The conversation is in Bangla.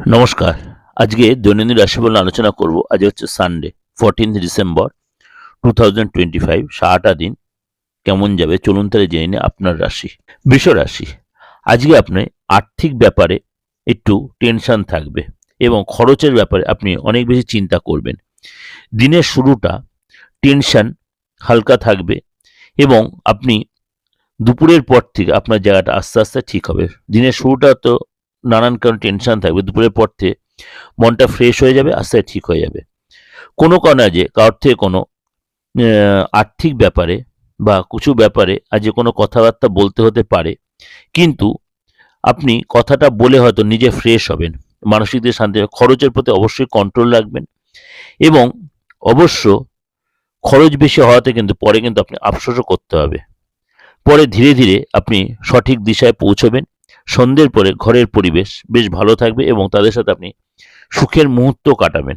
নমস্কার। আজকে দৈনন্দিন রাশিফল আলোচনা করব। আজ হচ্ছে সানডে 14 ডিসেম্বর 2025। সারাটা দিন কেমন যাবে চলুন তাহলে জেনে নিই আপনার রাশি। বৃষ রাশি। আজকে আপনি আর্থিক ব্যাপারে একটু টেনশন থাকবে এবং খরচের ব্যাপারে আপনি অনেক বেশি চিন্তা করবেন। দিনের শুরুটা টেনশন হালকা থাকবে এবং আপনি দুপুরের পর থেকে আপনার জায়গাটা আস্তে আস্তে ঠিক হবে। দিনের শুরুটা তো নানান কারণ টেনশন থাকবে, দুপুরের পর থেকে মনটা ফ্রেশ হয়ে যাবে, আস্তে আস্তে ঠিক হয়ে যাবে। কোনো কারণে যে কারোর থেকে কোনো আর্থিক ব্যাপারে বা কিছু ব্যাপারে আজ কোনো কথাবার্তা বলতে হতে পারে, কিন্তু আপনি কথাটা বলে হয়তো নিজে ফ্রেশ হবেন, মানসিক দিকে শান্তি হবে। খরচের প্রতি অবশ্যই কন্ট্রোল রাখবেন এবং অবশ্য খরচ বেশি হওয়াতে কিন্তু পরে কিন্তু আপনি আফসোসও করতে হবে। পরে ধীরে ধীরে আপনি সঠিক দিশায় পৌঁছবেন। সন্ধ্যের পরে ঘরের পরিবেশ বেশ ভালো থাকবে এবং তাদের সাথে আপনি সুখের মুহূর্ত কাটাবেন।